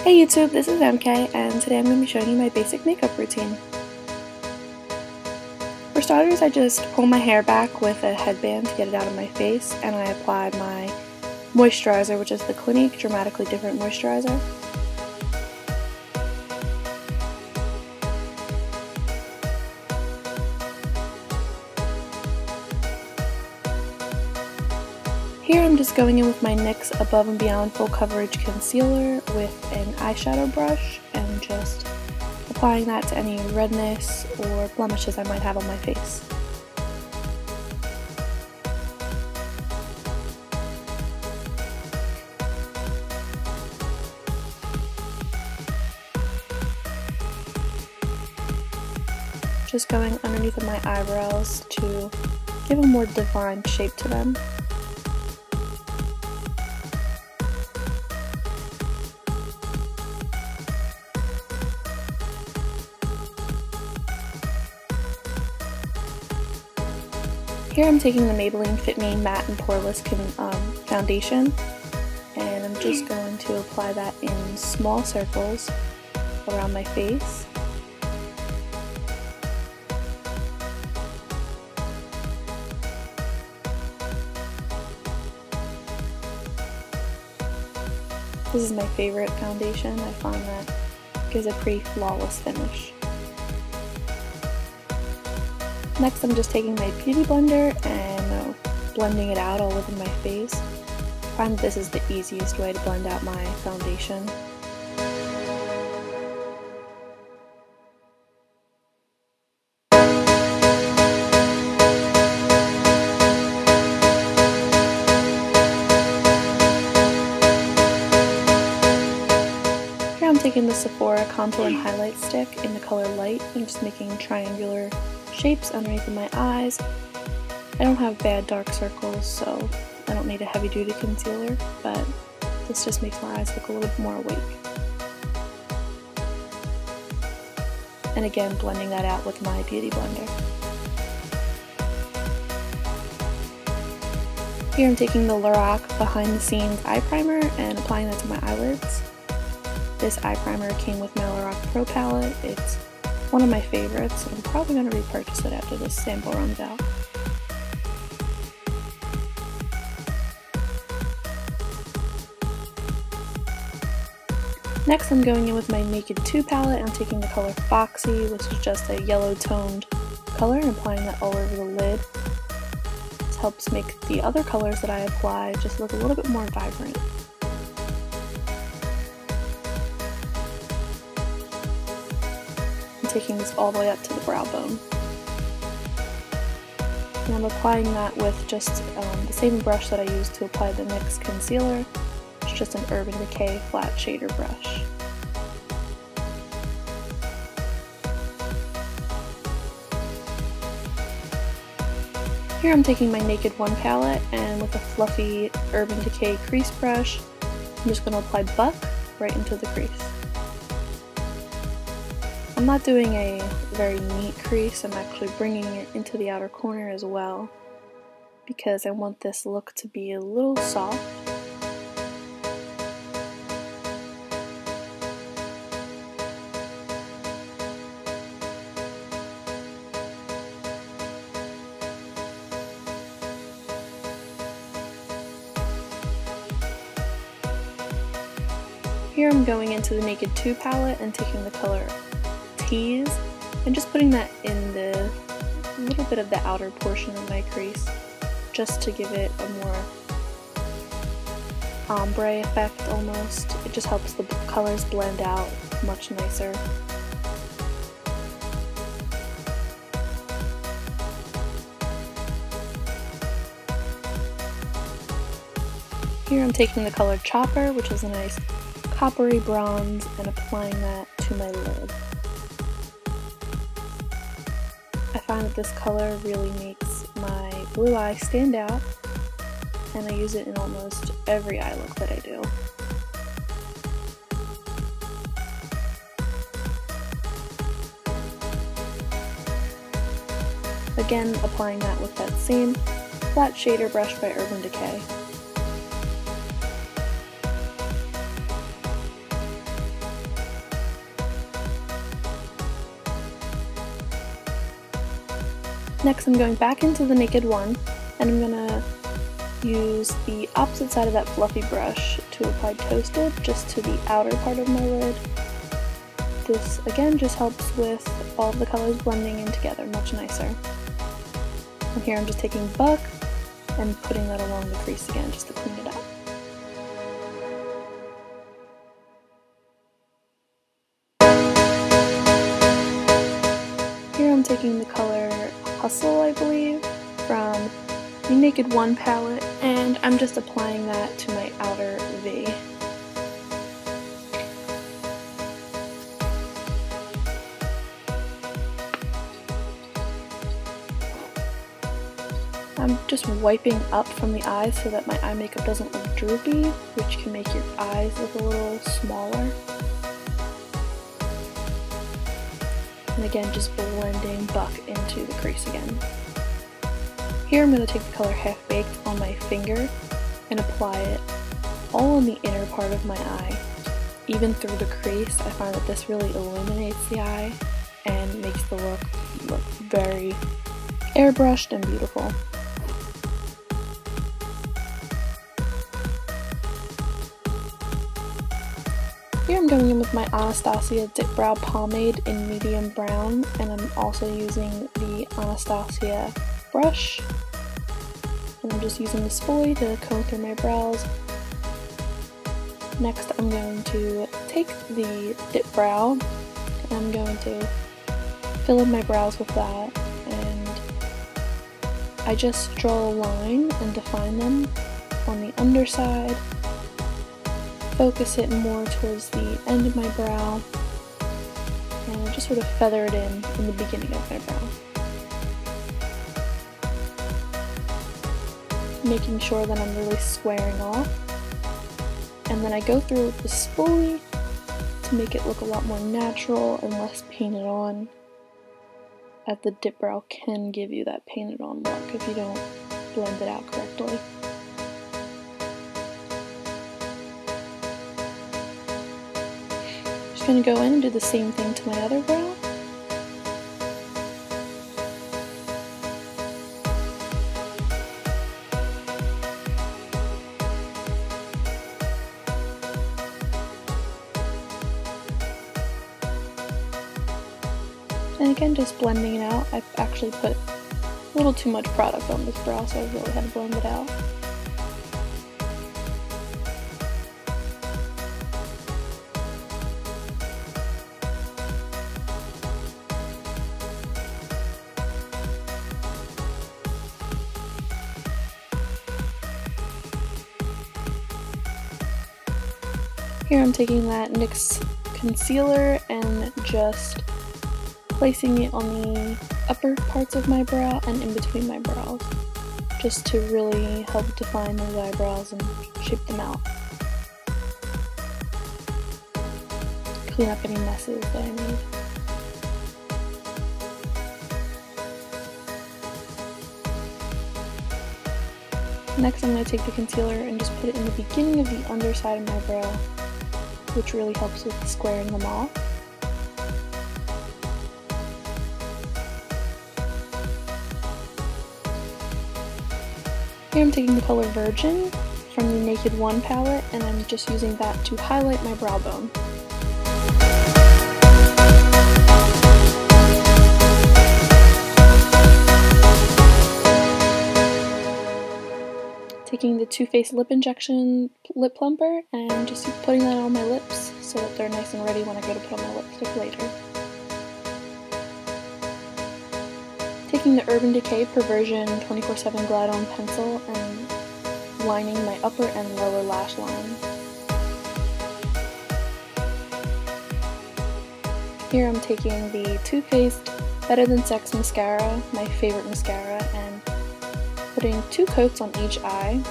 Hey YouTube, this is MK, and today I'm going to be showing you my basic makeup routine. For starters, I just pull my hair back with a headband to get it out of my face, and I apply my moisturizer, which is the Clinique Dramatically Different Moisturizer. Here I'm just going in with my NYX Above and Beyond Full Coverage Concealer with an eyeshadow brush and just applying that to any redness or blemishes I might have on my face. Just going underneath of my eyebrows to give a more defined shape to them. Here I'm taking the Maybelline Fit Me Matte and Poreless Foundation, and I'm just going to apply that in small circles around my face. This is my favorite foundation. I find that gives a pretty flawless finish. Next, I'm just taking my beauty blender and blending it out all over my face. I find that this is the easiest way to blend out my foundation. Here I'm taking the Sephora Contour and Highlight Stick in the color Light and just making triangular shapes underneath of my eyes. I don't have bad dark circles, so I don't need a heavy-duty concealer, but this just makes my eyes look a little bit more awake. And again, blending that out with my beauty blender. Here I'm taking the Lorac Behind the Scenes Eye Primer and applying that to my eyelids. This eye primer came with my Lorac Pro palette. It's one of my favorites, and I'm probably going to repurchase it after this sample runs out. Next I'm going in with my Naked 2 palette. I'm taking the color Foxy, which is just a yellow toned color, and applying that all over the lid. This helps make the other colors that I apply just look a little bit more vibrant. Taking this all the way up to the brow bone. And I'm applying that with just the same brush that I used to apply the NYX concealer. It's just an Urban Decay flat shader brush. Here I'm taking my Naked 1 palette, and with a fluffy Urban Decay crease brush, I'm just going to apply Buck right into the crease. I'm not doing a very neat crease, I'm actually bringing it into the outer corner as well, because I want this look to be a little soft. Here I'm going into the Naked 2 palette and taking the color Tease and just putting that in the little bit of the outer portion of my crease, just to give it a more ombre effect almost. It just helps the colors blend out much nicer. Here I'm taking the color Chopper, which is a nice coppery bronze, and applying that to my lid. I find that this color really makes my blue eye stand out, and I use it in almost every eye look that I do. Again, applying that with that same flat shader brush by Urban Decay. Next I'm going back into the Naked One, and I'm going to use the opposite side of that fluffy brush to apply Toasted just to the outer part of my lid. This again just helps with all of the colors blending in together much nicer. And here I'm just taking Buck and putting that along the crease again just to clean it up. Here I'm taking the color Hustle, I believe, from the Naked One palette, and I'm just applying that to my outer V. I'm just wiping up from the eyes so that my eye makeup doesn't look droopy, which can make your eyes look a little smaller. And again, just blending Buck into the crease again. Here I'm going to take the color Half Baked on my finger and apply it all on the inner part of my eye. Even through the crease, I find that this really illuminates the eye and makes the look very airbrushed and beautiful. Here I'm going in with my Anastasia Dip Brow Pomade in medium brown, and I'm also using the Anastasia brush. And I'm just using the spoolie to comb through my brows. Next I'm going to take the Dip Brow and I'm going to fill in my brows with that, and I just draw a line and define them on the underside. Focus it more towards the end of my brow, and just sort of feather it in the beginning of my brow. Making sure that I'm really squaring off. And then I go through with the spoolie to make it look a lot more natural and less painted on, as the dip brow can give you that painted on look if you don't blend it out correctly. Just going to go in and do the same thing to my other brow. And again, just blending it out. I've actually put a little too much product on this brow, so I really had to blend it out. Here I'm taking that NYX concealer and just placing it on the upper parts of my brow and in between my brows, just to really help define those eyebrows and shape them out. Clean up any messes that I made. Next I'm going to take the concealer and just put it in the beginning of the underside of my brow, which really helps with squaring them off. Here I'm taking the color Virgin from the Naked One palette, and I'm just using that to highlight my brow bone. Taking the Too Faced Lip Injection Lip Plumper and just putting that on my lips so that they're nice and ready when I go to put on my lipstick later. Taking the Urban Decay Perversion 24/7 Glide On Pencil and lining my upper and lower lash line. Here I'm taking the Too Faced Better Than Sex Mascara, my favorite mascara, and putting 2 coats on each eye.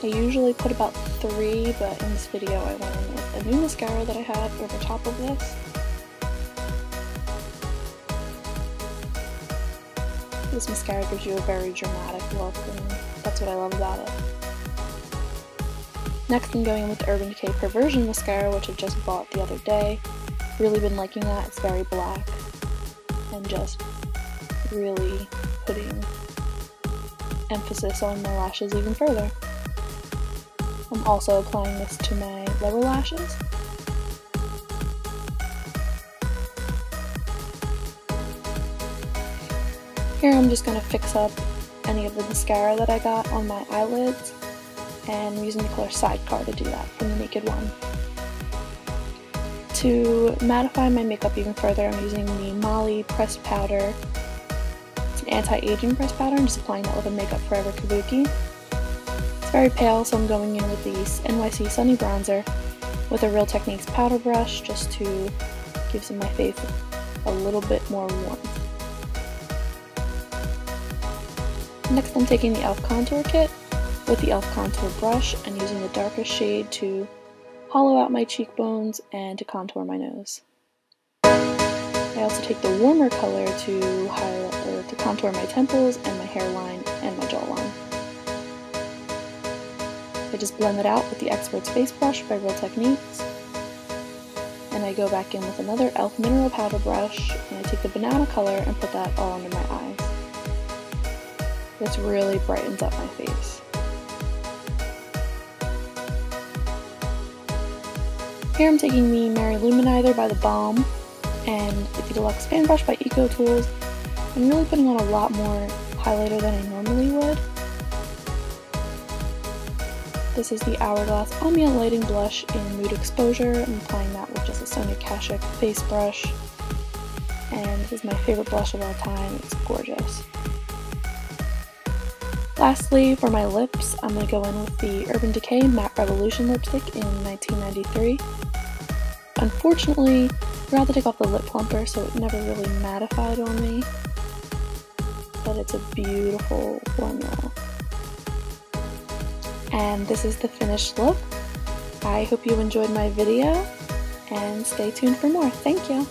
I usually put about 3, but in this video I went in with a new mascara that I had over top of this. This mascara gives you a very dramatic look, and that's what I love about it. Next I'm going in with the Urban Decay Perversion Mascara, which I just bought the other day. Really been liking that. It's very black and just really putting emphasis on my lashes even further. I'm also applying this to my lower lashes. Here I'm just going to fix up any of the mascara that I got on my eyelids, and I'm using the color Sidecar to do that from the Naked One. To mattify my makeup even further, I'm using the Molly pressed powder. It's an anti-aging pressed powder. I'm just applying that with a Makeup Forever Kabuki. It's very pale, so I'm going in with the NYC Sunny Bronzer with a Real Techniques powder brush just to give my face a little bit more warmth. Next, I'm taking the e.l.f. contour kit with the e.l.f. contour brush and using the darkest shade to hollow out my cheekbones and to contour my nose. I also take the warmer color to highlight or to contour my temples and my hairline and my jawline. I just blend it out with the Expert's Face Brush by Real Techniques, and I go back in with another e.l.f. mineral powder brush, and I take the banana color and put that all under my eyes. This really brightens up my face. Here I'm taking the Mary Luminizer by The Balm and the Deluxe Fan Brush by Eco Tools. I'm really putting on a lot more highlighter than I normally would. This is the Hourglass Ambient Lighting Blush in Nude Exposure. I'm applying that with just a Sonia Kashuk face brush. And this is my favorite blush of all time. It's gorgeous. Lastly, for my lips, I'm going to go in with the Urban Decay Matte Revolution lipstick in 1993. Unfortunately, I forgot to take off the lip plumper, so it never really mattified on me, but it's a beautiful formula. And this is the finished look. I hope you enjoyed my video, and stay tuned for more. Thank you!